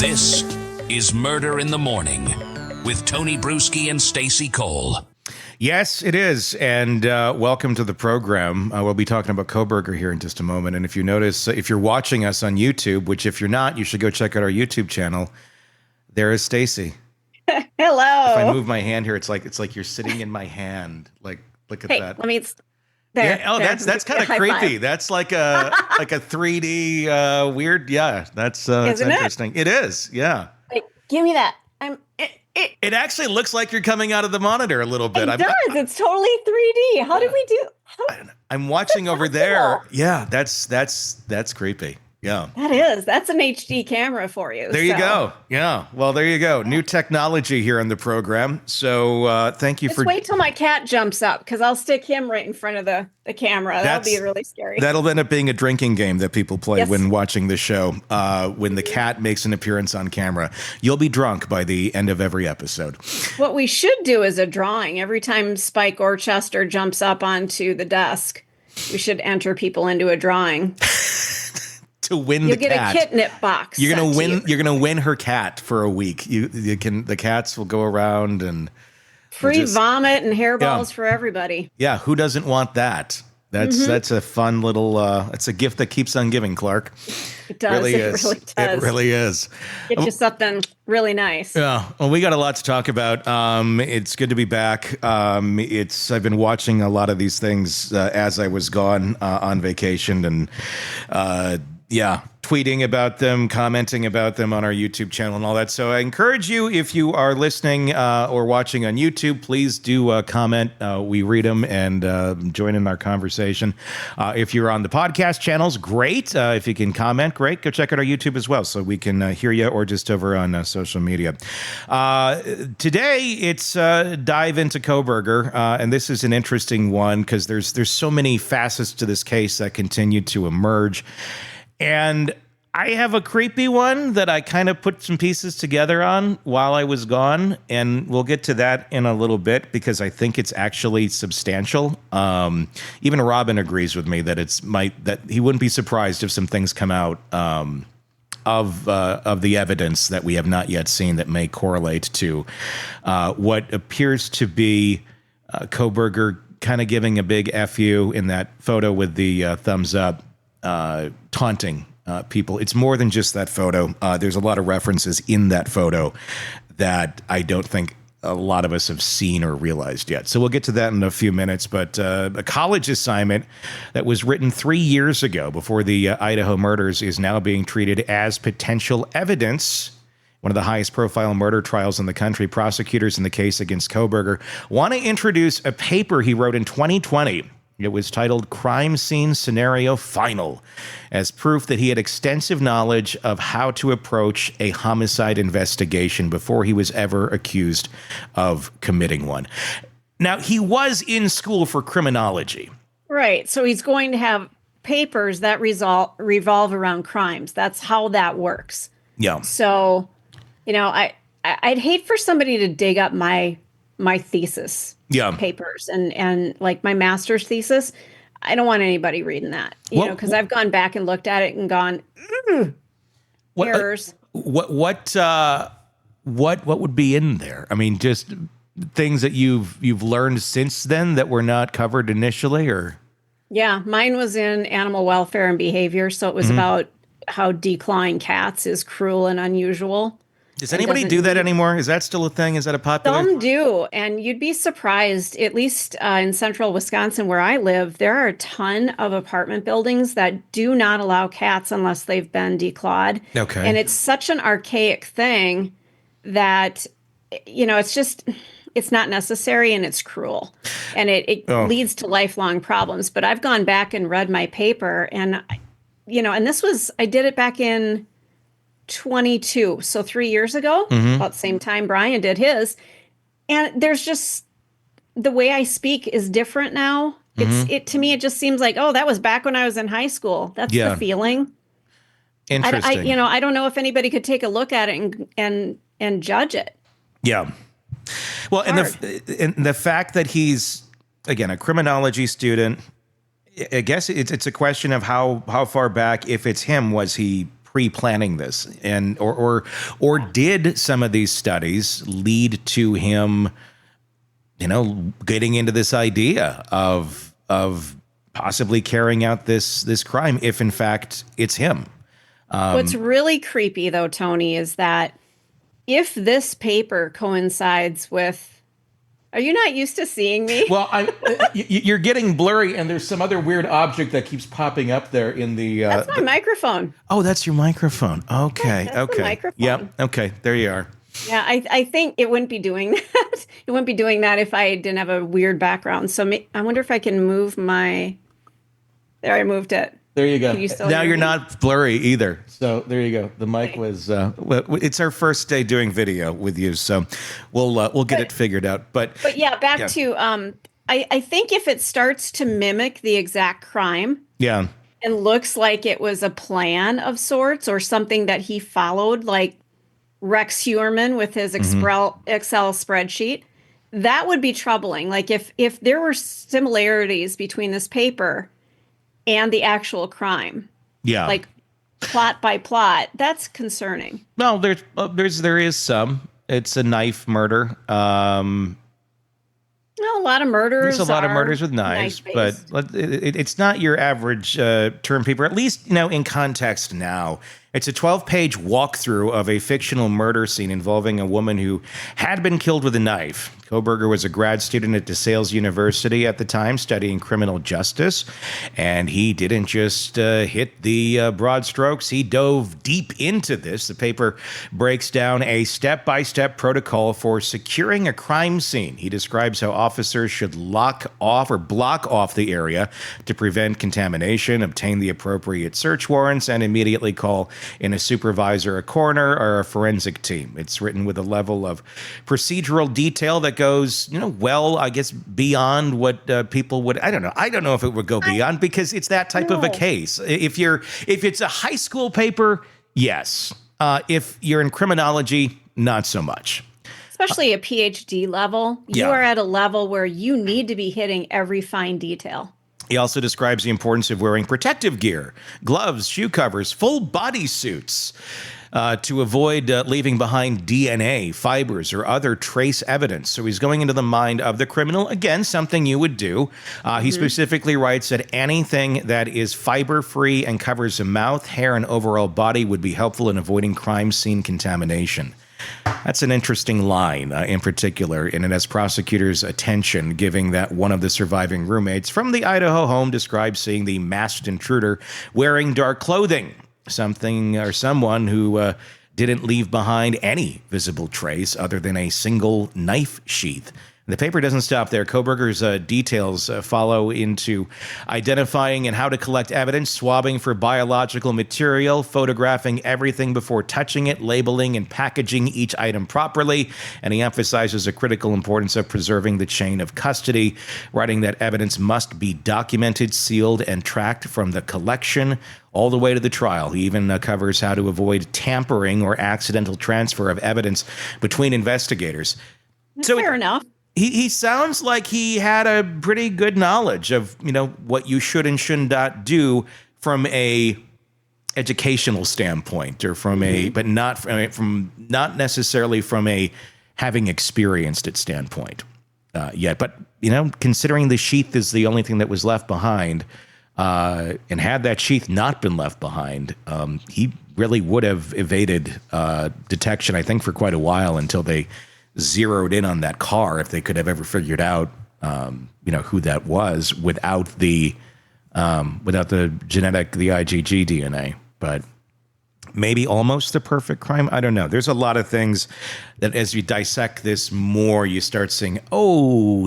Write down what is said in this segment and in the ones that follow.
This is Murder in the Morning with Tony Bruschi and Stacey Cole. Yes, it is. And welcome to the program. We'll be talking about Kohberger here in just a moment. And if you notice, if you're watching us on YouTube, which if you're not, you should go check out our YouTube channel. There is Stacey. Hello. If I move my hand here, it's like you're sitting in my hand. Like, look at that. Let me. There. Yeah, that's kind of creepy. That's like a 3D weird. Yeah, that's interesting. It is. Yeah. Wait, give me that. It actually looks like you're coming out of the monitor a little bit. It does. It's totally 3D. How did we do? I'm watching over there. Yeah, that's creepy. Yeah. That is. That's an HD camera for you. There you go. Yeah. Well, there you go. New technology here on the program. So thank you for... wait till my cat jumps up, because I'll stick him right in front of the camera. That'll be really scary. That'll end up being a drinking game that people play when watching the show. When the cat makes an appearance on camera. You'll be drunk by the end of every episode. What we should do is a drawing. Every time Spike Orchester jumps up onto the desk, we should enter people into a drawing. To win You'll the cat. You get a kitnip box. You're gonna win. You're gonna win her cat for a week. You can. The cats will go around and free vomit and hairballs for everybody. Yeah, who doesn't want that? That's a fun little. It's a gift that keeps on giving, Clark. It does. Really does. It really is. Get you something really nice. Yeah. Well, we got a lot to talk about. It's good to be back. I've been watching a lot of these things as I was gone on vacation, and tweeting about them, commenting about them on our YouTube channel and all that. So I encourage you, if you are listening or watching on YouTube, please do comment. We read them and join in our conversation. If you're on the podcast channels, great. If you can comment, great. Go check out our YouTube as well so we can hear you, or just over on social media. Today, it's dive into Kohberger, and this is an interesting one because there's so many facets to this case that continue to emerge. And I have a creepy one that I kind of put some pieces together on while I was gone, and we'll get to that in a little bit because I think it's actually substantial. Even Robin agrees with me that that he wouldn't be surprised if some things come out of the evidence that we have not yet seen that may correlate to what appears to be Kohberger kind of giving a big FU in that photo with the thumbs up. Taunting people. It's more than just that photo. There's a lot of references in that photo that I don't think a lot of us have seen or realized yet. So we'll get to that in a few minutes. But a college assignment that was written 3 years ago before the Idaho murders is now being treated as potential evidence. One of the highest profile murder trials in the country. Prosecutors in the case against Kohberger want to introduce a paper he wrote in 2020. It was titled Crime Scene Scenario Final, as proof that he had extensive knowledge of how to approach a homicide investigation before he was ever accused of committing one. Now, he was in school for criminology. Right. So he's going to have papers that revolve around crimes. That's how that works. Yeah. So, I'd hate for somebody to dig up my thesis papers and like my master's thesis. I don't want anybody reading that, because I've gone back and looked at it and gone, errors. What would be in there? I mean, just things that you've learned since then that were not covered initially, or? Yeah, mine was in animal welfare and behavior. So it was about how declawing cats is cruel and unusual. Does anybody do that anymore? Is that still a thing? Is that a popular? Some do. And you'd be surprised, at least in central Wisconsin where I live, there are a ton of apartment buildings that do not allow cats unless they've been declawed. Okay. And it's such an archaic thing that, it's not necessary and it's cruel. And it leads to lifelong problems. But I've gone back and read my paper and, and I did it back in 22, so 3 years ago, about the same time Bryan did his. And there's just, the way I speak is different now. To me, it just seems like, that was back when I was in high school. That's the feeling. Interesting. I don't know if anybody could take a look at it and judge it. Yeah. Well, and the fact that he's, again, a criminology student, I guess it's a question of how far back, if it's him, was he pre-planning this, and or did some of these studies lead to him, getting into this idea of possibly carrying out this crime, if in fact it's him? What's really creepy, though, Tony, is that if this paper coincides with, are you not used to seeing me? Well, you're getting blurry, and there's some other weird object that keeps popping up there in the. That's my microphone. Oh, that's your microphone. Okay, That's okay. the microphone. Yep. Okay, there you are. Yeah, I think it wouldn't be doing that. It wouldn't be doing that if I didn't have a weird background. So I wonder if I can move my. There, I moved it. There you go. Now you're me? not blurry either. So there you go. The mic was. It's our first day doing video with you, so we'll get it figured out. But yeah, back to I think if it starts to mimic the exact crime, yeah, and looks like it was a plan of sorts or something that he followed, like Rex Heuermann with his Excel spreadsheet, that would be troubling. Like if there were similarities between this paper and the actual crime. Yeah. Like plot by plot, that's concerning. No, there is some. It's a knife murder. A lot of murders. There's a lot of murders with knives, but it's not your average term paper, at least, in context now. It's a 12-page walkthrough of a fictional murder scene involving a woman who had been killed with a knife. Kohberger was a grad student at DeSales University at the time, studying criminal justice, and he didn't just hit the broad strokes. He dove deep into this. The paper breaks down a step-by-step protocol for securing a crime scene. He describes how officers should lock off or block off the area to prevent contamination, obtain the appropriate search warrants, and immediately call in a supervisor, a coroner, or a forensic team. It's written with a level of procedural detail that goes, I guess, beyond what people would. I don't know. I don't know if it would go beyond, because it's that type of a case. If it's a high school paper, yes. If you're in criminology, not so much. Especially a PhD level, you are at a level where you need to be hitting every fine detail. He also describes the importance of wearing protective gear, gloves, shoe covers, full body suits to avoid leaving behind DNA, fibers, or other trace evidence. So he's going into the mind of the criminal. Again, something you would do. He specifically writes that anything that is fiber-free and covers the mouth, hair, and overall body would be helpful in avoiding crime scene contamination. That's an interesting line in particular, and it has prosecutors' attention, giving that one of the surviving roommates from the Idaho home described seeing the masked intruder wearing dark clothing, something or someone who didn't leave behind any visible trace other than a single knife sheath. The paper doesn't stop there. Kohberger's details follow into identifying and how to collect evidence, swabbing for biological material, photographing everything before touching it, labeling and packaging each item properly. And he emphasizes the critical importance of preserving the chain of custody, writing that evidence must be documented, sealed, and tracked from the collection all the way to the trial. He even covers how to avoid tampering or accidental transfer of evidence between investigators. Fair enough. He sounds like he had a pretty good knowledge of, what you should and should not do from a educational standpoint, or from but not necessarily from a having experienced it standpoint yet. But, considering the sheath is the only thing that was left behind, and had that sheath not been left behind, he really would have evaded detection, I think, for quite a while, until they zeroed in on that car, if they could have ever figured out, who that was without the genetic, the IgG DNA. But maybe almost the perfect crime. I don't know. There's a lot of things that as you dissect this more, you start seeing,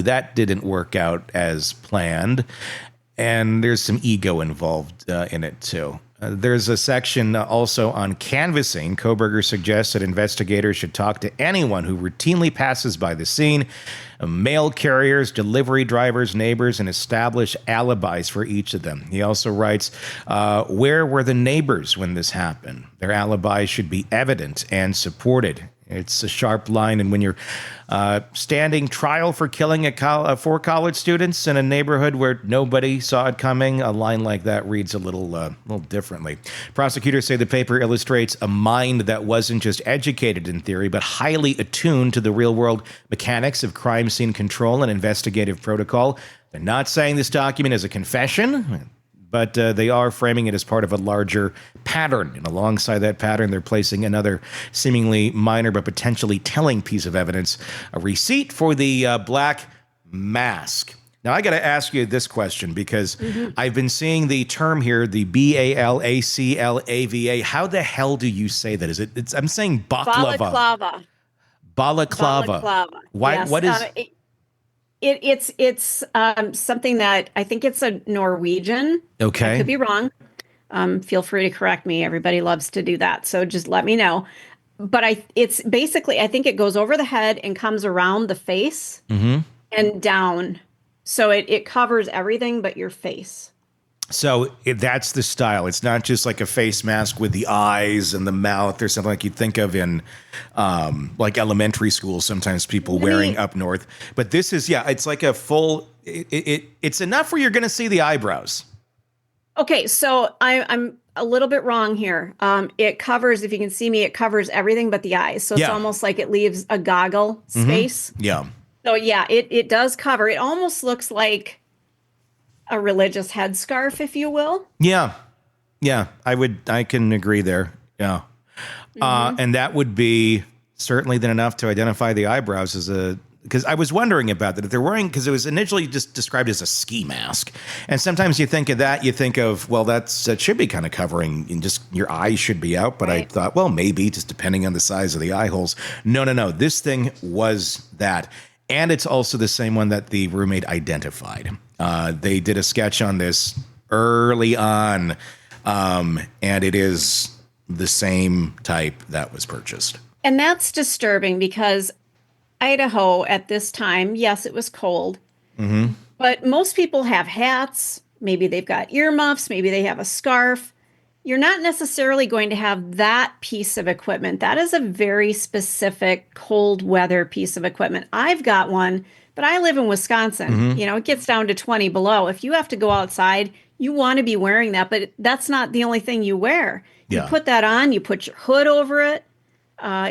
that didn't work out as planned. And there's some ego involved in it too. There's a section also on canvassing. Kohberger suggests that investigators should talk to anyone who routinely passes by the scene, mail carriers, delivery drivers, neighbors, and establish alibis for each of them. He also writes, where were the neighbors when this happened? Their alibis should be evident and supported. It's a sharp line. And when you're standing trial for killing four college students in a neighborhood where nobody saw it coming, a line like that reads a little differently. Prosecutors say the paper illustrates a mind that wasn't just educated in theory, but highly attuned to the real-world mechanics of crime scene control and investigative protocol. They're not saying this document is a confession, but they are framing it as part of a larger pattern. And alongside that pattern, they're placing another seemingly minor but potentially telling piece of evidence, a receipt for the black mask. Now, I got to ask you this question because I've been seeing the term here, the Balaclava. How the hell do you say that? I'm saying baklava. Balaclava. Why? Yes. What is... It's something that I think it's a Norwegian. Okay. I could be wrong. Feel free to correct me. Everybody loves to do that. So just let me know. But it's basically, I think it goes over the head and comes around the face and down. So it covers everything but your face. So that's the style. It's not just like a face mask with the eyes and the mouth or something like you'd think of in like elementary school. Sometimes people wearing up north. But this is, it's like a full, it's enough where you're going to see the eyebrows. Okay, so I'm a little bit wrong here. It covers, if you can see me, it covers everything but the eyes. So it's almost like it leaves a goggle space. Yeah. So it does cover. It almost looks like a religious headscarf, if you will. Yeah. I can agree there. Yeah. And that would be certainly then enough to identify the eyebrows because I was wondering about that. If they're wearing, because it was initially just described as a ski mask. And sometimes you think of that, you think of, well, that should be kind of covering and just your eyes should be out. But right. I thought, well, maybe just depending on the size of the eye holes. No. This thing was that. And it's also the same one that the roommate identified. They did a sketch on this early on, and it is the same type that was purchased. And that's disturbing because Idaho at this time, yes, it was cold, but most people have hats. Maybe they've got earmuffs. Maybe they have a scarf. You're not necessarily going to have that piece of equipment. That is a very specific cold weather piece of equipment. I've got one, but I live in Wisconsin. It gets down to 20 below. If you have to go outside, you want to be wearing that, but that's not the only thing you wear. You put that on, you put your hood over it.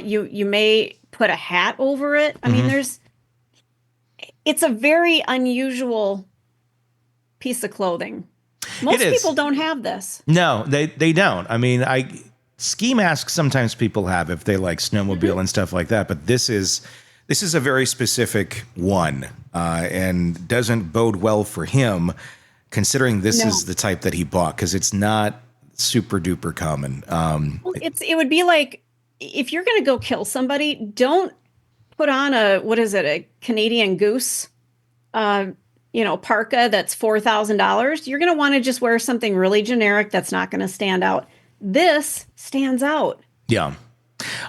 You may put a hat over it. I mean, it's a very unusual piece of clothing. Most people don't have this. No, they don't. I mean, ski masks sometimes people have if they like snowmobile and stuff like that, but this is a very specific one, and doesn't bode well for him, considering this is the type that he bought, because it's not super duper common. It would be like if you're going to go kill somebody, don't put on a Canadian Goose, parka that's $4,000. You're going to want to just wear something really generic that's not going to stand out. This stands out. Yeah.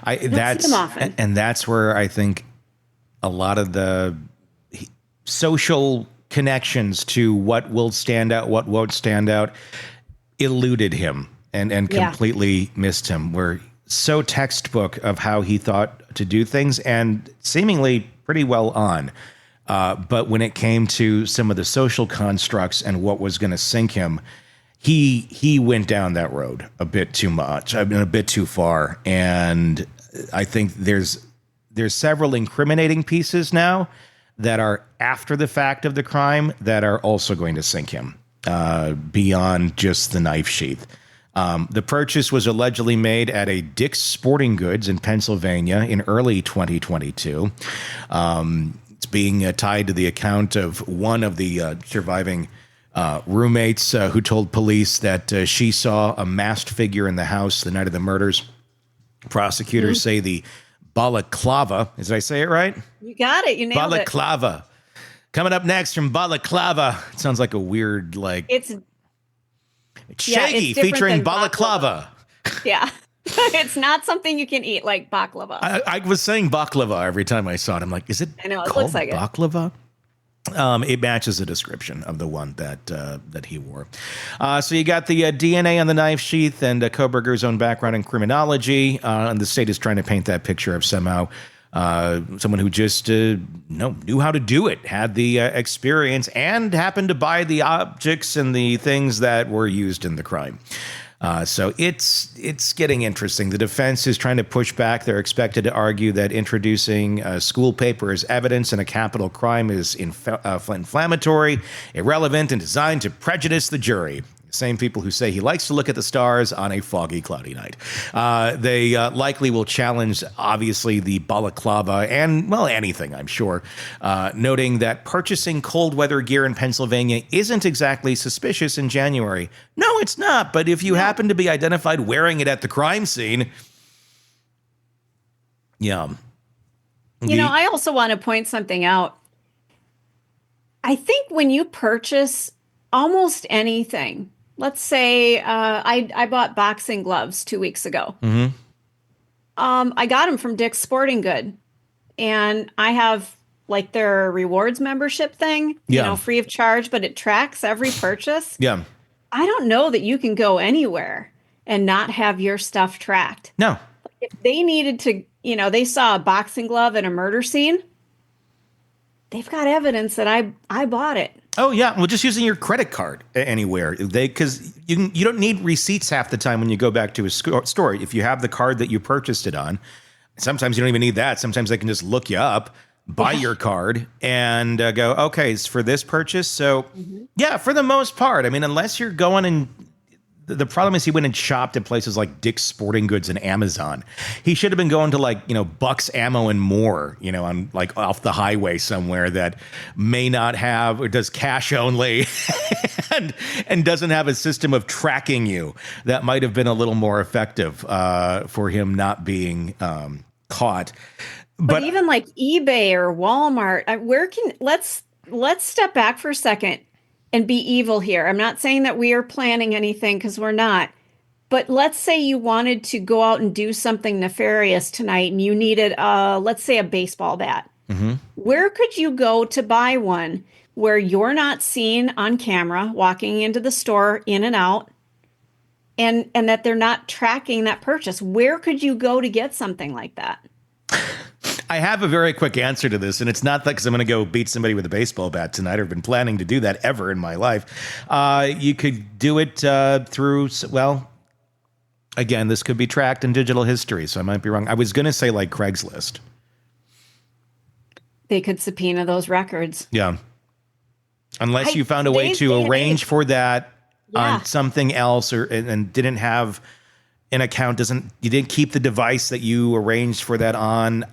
That's where I think a lot of the social connections to what will stand out, what won't stand out, eluded him and completely missed him. We're so textbook of how he thought to do things and seemingly pretty well on. But when it came to some of the social constructs and what was going to sink him, he went down that road a bit too much. I mean, a bit too far. And I think there's several incriminating pieces now that are after the fact of the crime that are also going to sink him beyond just the knife sheath. The purchase was allegedly made at a Dick's Sporting Goods in Pennsylvania in early 2022. It's being tied to the account of one of the surviving roommates who told police that she saw a masked figure in the house the night of the murders. Prosecutors say the Balaclava, did I say it right? You got it. You nailed it. Balaclava. Coming up next from Balaclava. It sounds like a weird, It's Shaggy featuring Balaclava. Yeah. It's not something you can eat like baklava. I was saying baklava every time I saw it. I'm like, is it I know, it called looks like baklava? It matches the description of the one that he wore. So you got the DNA on the knife sheath and Kohberger's own background in criminology, and the state is trying to paint that picture of somehow someone who just knew how to do it, had the experience, and happened to buy the objects and the things that were used in the crime. So it's getting interesting. The defense is trying to push back. They're expected to argue that introducing school paper as evidence in a capital crime is inflammatory, irrelevant, and designed to prejudice the jury. Same people who say he likes to look at the stars on a foggy, cloudy night. They likely will challenge, obviously, the Balaclava and, well, anything, I'm sure, noting that purchasing cold weather gear in Pennsylvania isn't exactly suspicious in January. No, it's not. But if you happen to be identified wearing it at the crime scene, yeah. I also want to point something out. I think when you purchase almost anything, let's say I bought boxing gloves 2 weeks ago. Mm-hmm. I got them from Dick's Sporting Good, and I have like their rewards membership thing, free of charge, but it tracks every purchase. Yeah. I don't know that you can go anywhere and not have your stuff tracked. No. If they needed to, they saw a boxing glove at a murder scene, they've got evidence that I bought it. Oh, yeah. Well, just using your credit card anywhere. Because you don't need receipts half the time when you go back to a store. If you have the card that you purchased it on, sometimes you don't even need that. Sometimes they can just look you up, buy your card, and go, okay, it's for this purchase. So, yeah, for the most part. I mean, unless you're going and... The problem is he went and shopped at places like Dick's Sporting Goods and Amazon. He should have been going to Buck's Ammo and More, on off the highway somewhere that may not have or does cash only and doesn't have a system of tracking you. That might have been a little more effective for him not being caught. But even like eBay or Walmart, let's step back for a second and be evil here. I'm not saying that we are planning anything, because we're not. But let's say you wanted to go out and do something nefarious tonight and you needed, let's say, a baseball bat. Mm-hmm. Where could you go to buy one where you're not seen on camera walking into the store in and out, and that they're not tracking that purchase? Where could you go to get something like that? I have a very quick answer to this, and it's not because I'm going to go beat somebody with a baseball bat tonight. I've been planning to do that ever in my life. You could do it through, well, again, this could be tracked in digital history, so I might be wrong. I was going to say like Craigslist. They could subpoena those records. Yeah. Unless you found a way to arrange for that on something else and didn't have... an account you didn't keep the device that you arranged for that on.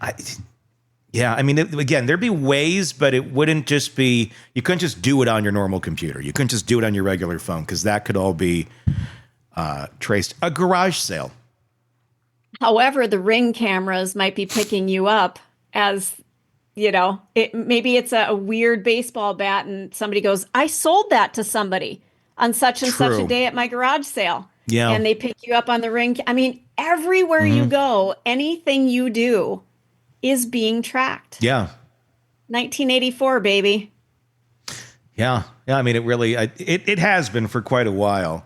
Again, there'd be ways, but it wouldn't just be, you couldn't just do it on your normal computer. You couldn't just do it on your regular phone, because that could all be traced. A garage sale. However, the Ring cameras might be picking you up as, maybe it's a weird baseball bat and somebody goes, I sold that to somebody on such and such a day at my garage sale. Yeah. And they pick you up on the Ring. I mean, everywhere you go, anything you do is being tracked. Yeah. 1984, baby. Yeah. Yeah. I mean, it really, it has been for quite a while.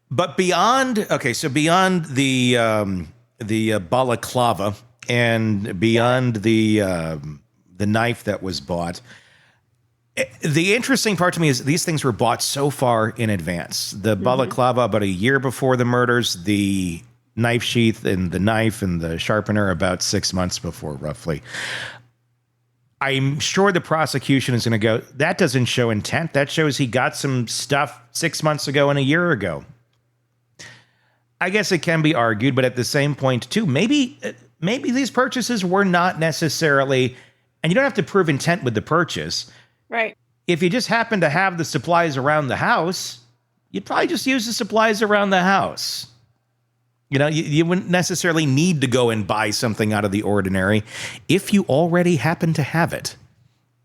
But beyond the balaclava and beyond the knife that was bought, the interesting part to me is these things were bought so far in advance. The balaclava about a year before the murders, the knife sheath and the knife and the sharpener about 6 months before, roughly. I'm sure the prosecution is going to go, that doesn't show intent. That shows he got some stuff 6 months ago and a year ago. I guess it can be argued, but at the same point, too, maybe these purchases were not necessarily, and you don't have to prove intent with the purchase. Right. If you just happen to have the supplies around the house, you'd probably just use the supplies around the house. You wouldn't necessarily need to go and buy something out of the ordinary if you already happen to have it.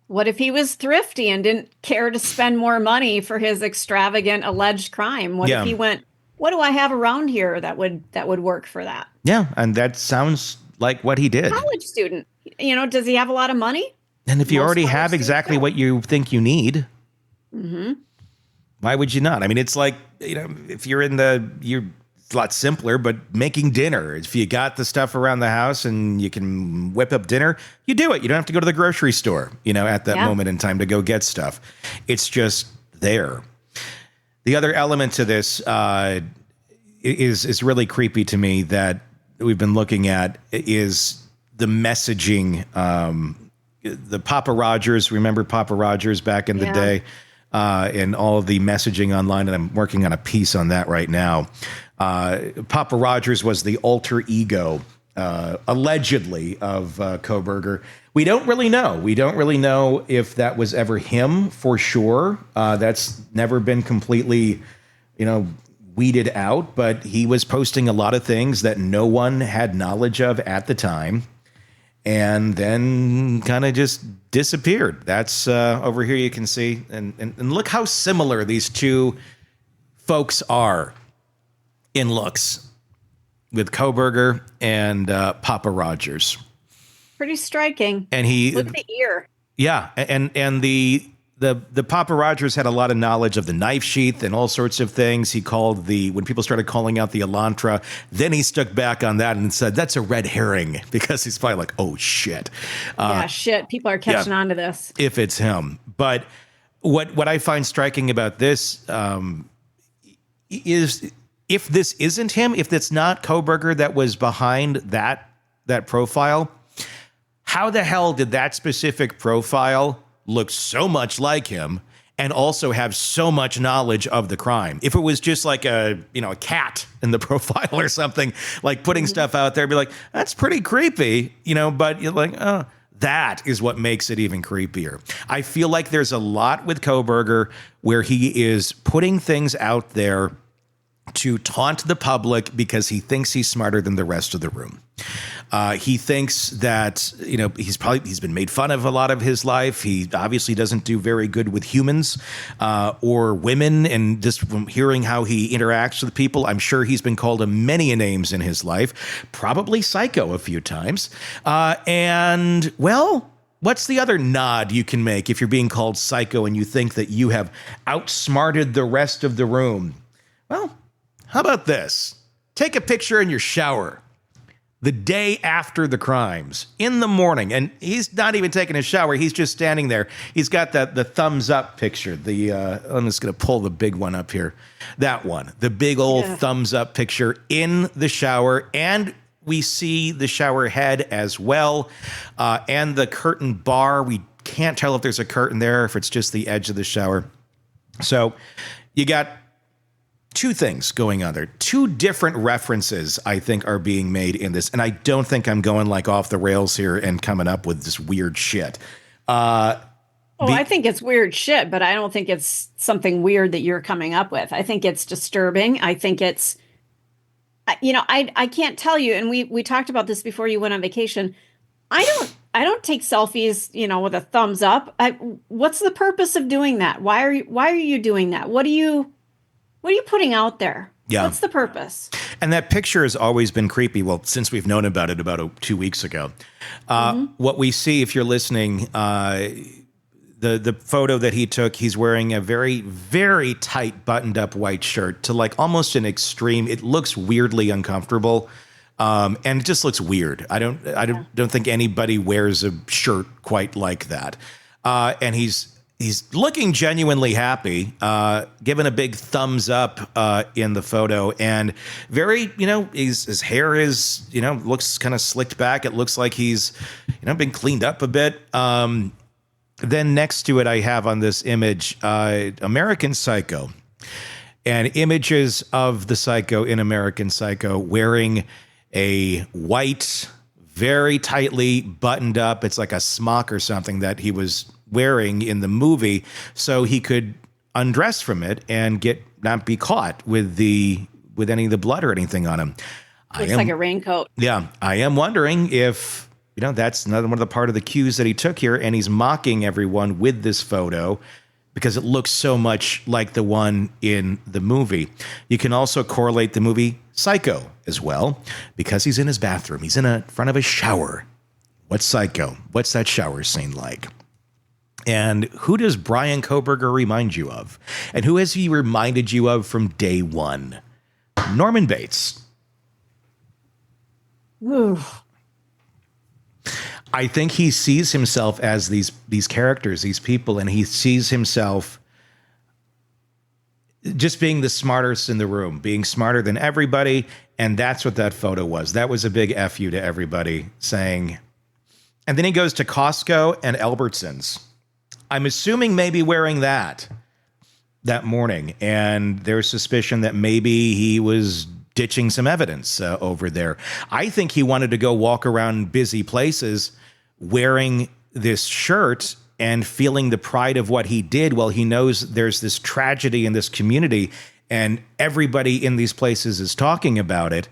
What if he was thrifty and didn't care to spend more money for his extravagant alleged crime? What if he went, what do I have around here that would work for that? Yeah, and that sounds like what he did. College student. Does he have a lot of money? And if you Most already lawyers have do exactly so. what you think you need, Mm-hmm. why would you not? I mean, it's like, if you're it's a lot simpler, but making dinner. If you got the stuff around the house and you can whip up dinner, you do it. You don't have to go to the grocery store, at that moment in time to go get stuff. It's just there. The other element to this is really creepy to me that we've been looking at is the messaging. The Papa Rogers, remember Papa Rogers back in the day? And all of the messaging online, and I'm working on a piece on that right now. Papa Rogers was the alter ego, allegedly, of Kohberger. We don't really know. We don't really know if that was ever him for sure. That's never been completely, weeded out, but he was posting a lot of things that no one had knowledge of at the time. And then kind of just disappeared. That's over here you can see. And look how similar these two folks are in looks with Kohberger and Papa Rogers. Pretty striking. And look at the ear. Yeah. And the Papa Rogers had a lot of knowledge of the knife sheath and all sorts of things. He called when people started calling out the Elantra, then he stuck back on that and said, that's a red herring, because he's probably like, oh, shit. Shit. People are catching on to this. If it's him. But what I find striking about this is if this isn't him, if it's not Kohberger that was behind that profile, how the hell did that specific profile look so much like him and also have so much knowledge of the crime? If it was just like a cat in the profile or something, like putting stuff out there, be like, that's pretty creepy, but you're like, oh, that is what makes it even creepier. I feel like there's a lot with Kohberger where he is putting things out there to taunt the public because he thinks he's smarter than the rest of the room. He thinks that, he's been made fun of a lot of his life. He obviously doesn't do very good with humans or women. And just from hearing how he interacts with people, I'm sure he's been called many names in his life, probably psycho a few times. And well, what's the other nod you can make if you're being called psycho and you think that you have outsmarted the rest of the room? Well, how about this? Take a picture in your shower the day after the crimes, in the morning, and he's not even taking a shower. He's just standing there. He's got the thumbs up picture. I'm just going to pull the big one up here. That one, the big old thumbs up picture in the shower, and we see the shower head as well, and the curtain bar. We can't tell if there's a curtain there, if it's just the edge of the shower. So you got two things going on there. Two different references, I think, are being made in this. And I don't think I'm going like off the rails here and coming up with this weird shit. I think it's weird shit, but I don't think it's something weird that you're coming up with. I think it's disturbing. I think it's, I can't tell you. And we talked about this before you went on vacation. I don't take selfies, with a thumbs up. What's the purpose of doing that? Why are you doing that? What are you putting out there? Yeah. What's the purpose? And that picture has always been creepy. Well, since we've known about it about 2 weeks ago. What we see, if you're listening, the photo that he took, he's wearing a very, very tight buttoned up white shirt to like almost an extreme. It looks weirdly uncomfortable. And it just looks weird. I don't think anybody wears a shirt quite like that. And he's looking genuinely happy, giving a big thumbs up in the photo, and very, his hair is, looks kind of slicked back. It looks like he's, been cleaned up a bit. Then next to it, I have on this image, American Psycho, and images of the Psycho in American Psycho wearing a white, very tightly buttoned up, it's like a smock or something that he was wearing in the movie, so he could undress from it and not be caught with any of the blood or anything on him. Looks like a raincoat. Yeah, I am wondering if that's another one of the part of the cues that he took here, and he's mocking everyone with this photo because it looks so much like the one in the movie. You can also correlate the movie Psycho as well, because he's in his bathroom. He's in front of a shower. What's Psycho? What's that shower scene like? And who does Bryan Kohberger remind you of? And who has he reminded you of from day one? Norman Bates. Ooh. I think he sees himself as these characters, these people, and he sees himself just being the smartest in the room, being smarter than everybody. And that's what that photo was. That was a big F you to everybody saying. And then he goes to Costco and Albertsons. I'm assuming maybe wearing that morning. And there's suspicion that maybe he was ditching some evidence over there. I think he wanted to go walk around busy places wearing this shirt and feeling the pride of what he did while he knows there's this tragedy in this community and everybody in these places is talking about it.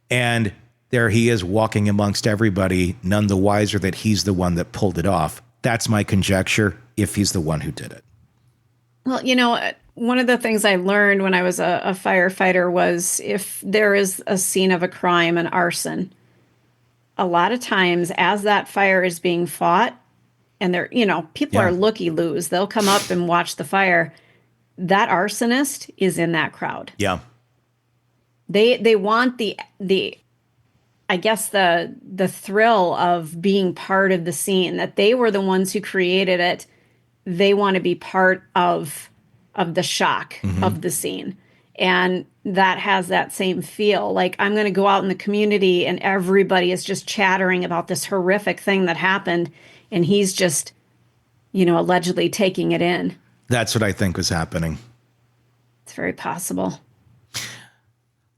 And there he is walking amongst everybody, none the wiser that he's the one that pulled it off. That's my conjecture, if he's the one who did it. Well, one of the things I learned when I was a firefighter was if there is a scene of a crime, an arson, a lot of times as that fire is being fought, and they're, people are looky-loos. They'll come up and watch the fire. That arsonist is in that crowd. Yeah. They want the I guess the thrill of being part of the scene, that they were the ones who created it. They want to be part of the shock of the scene. And that has that same feel. Like, I'm going to go out in the community and everybody is just chattering about this horrific thing that happened. And he's just, allegedly taking it in. That's what I think was happening. It's very possible.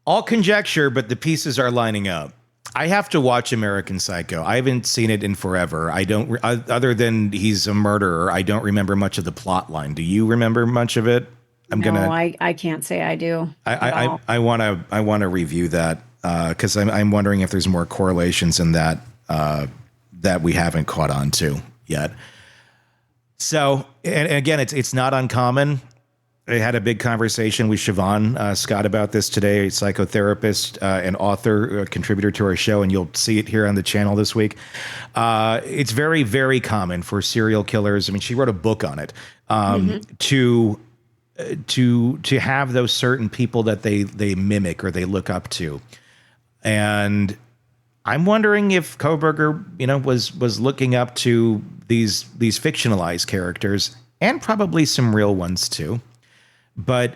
All conjecture, but the pieces are lining up. I have to watch American Psycho. I haven't seen it in forever. I don't, other than he's a murderer, I don't remember much of the plot line. Do you remember much of it? I can't say I do. I want to review that because I'm wondering if there's more correlations in that that we haven't caught on to yet. So, and again, it's not uncommon. I had a big conversation with Siobhan Scott about this today, a psychotherapist and author, contributor to our show, and you'll see it here on the channel this week. It's very, very common for serial killers. I mean, she wrote a book on it to have those certain people that they mimic or they look up to. And I'm wondering if Kohberger, was looking up to these fictionalized characters and probably some real ones too. But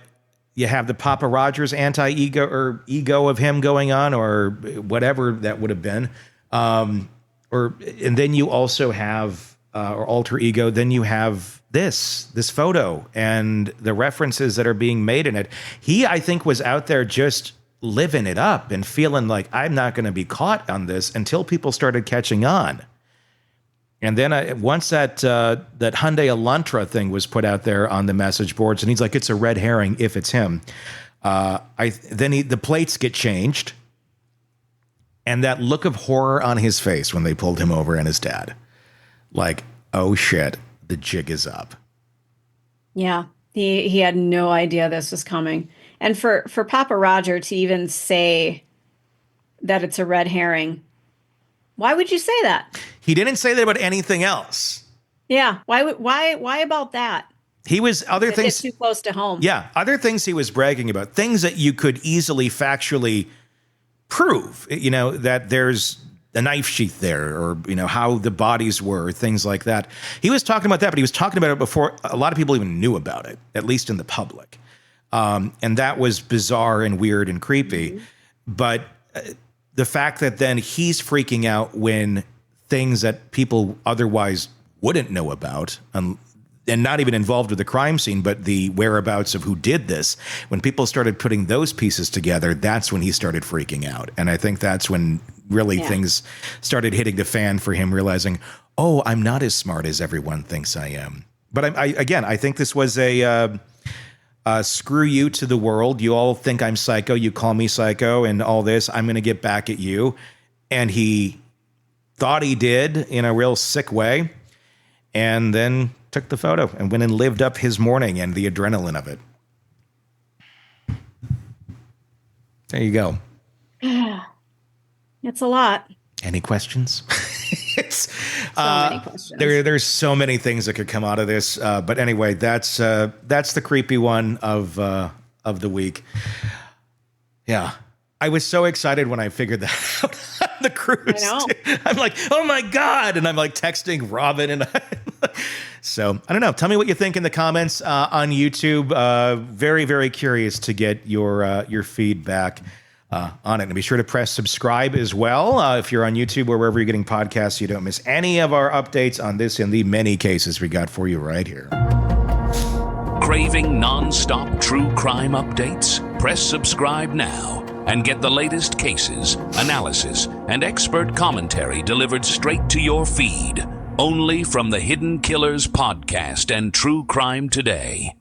you have the Papa Rogers anti-ego or ego of him going on, or whatever that would have been. And then you also have, or alter ego, then you have this photo and the references that are being made in it. He, I think, was out there just living it up and feeling like, I'm not going to be caught on this, until people started catching on. And then once that Hyundai Elantra thing was put out there on the message boards, and he's like, it's a red herring if it's him. The plates get changed, and that look of horror on his face when they pulled him over and his dad, like, oh shit, the jig is up. Yeah, he had no idea this was coming, and for Papa Roger to even say that it's a red herring. Why would you say that? He didn't say that about anything else. Yeah. Why about that? He was other things too close to home. Yeah. Other things he was bragging about, things that you could easily factually prove, that there's a knife sheath there, or, how the bodies were, things like that. He was talking about that, but he was talking about it before a lot of people even knew about it, at least in the public. And that was bizarre and weird and creepy. But the fact that then he's freaking out when things that people otherwise wouldn't know about, and not even involved with the crime scene, but the whereabouts of who did this, when people started putting those pieces together, that's when he started freaking out. And I think that's when really things started hitting the fan for him, realizing, oh, I'm not as smart as everyone thinks I am. But I think this was a screw you to the world. You all think I'm psycho. You call me psycho and all this. I'm going to get back at you. And he thought he did in a real sick way, and then took the photo and went and lived up his morning and the adrenaline of it. There you go. It's a lot. Any questions? it's many questions. There's so many things that could come out of this. But anyway, that's the creepy one of the week. Yeah. I was so excited when I figured that out on the cruise. I know. I'm like, oh my God. And I'm like texting Robin and so I don't know. Tell me what you think in the comments on YouTube. Very, very curious to get your feedback on it. And be sure to press subscribe as well. If you're on YouTube or wherever you're getting podcasts, you don't miss any of our updates on this and the many cases we got for you right here. Craving non-stop true crime updates? Press subscribe now and get the latest cases, analysis, and expert commentary delivered straight to your feed. Only from the Hidden Killers podcast and True Crime Today.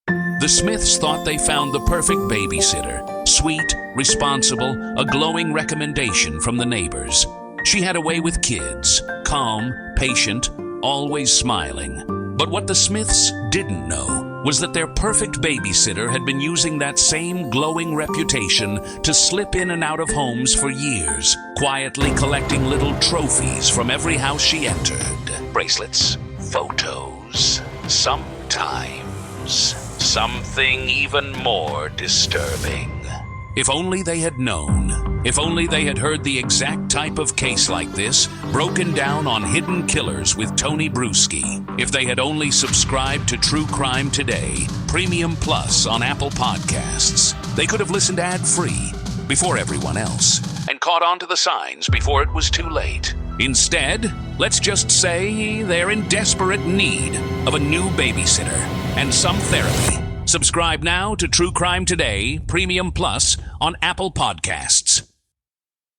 The Smiths thought they found the perfect babysitter. Sweet, responsible, a glowing recommendation from the neighbors. She had a way with kids, calm, patient, always smiling. But what the Smiths didn't know was that their perfect babysitter had been using that same glowing reputation to slip in and out of homes for years, quietly collecting little trophies from every house she entered. Bracelets, photos, sometimes something even more disturbing. If only they had known. If only they had heard the exact type of case like this broken down on Hidden Killers with Tony Bruschi. If they had only subscribed to True Crime Today, Premium Plus on Apple Podcasts. They could have listened ad-free before everyone else and caught on to the signs before it was too late. Instead, let's just say they're in desperate need of a new babysitter and some therapy. Subscribe now to True Crime Today, Premium Plus on Apple Podcasts.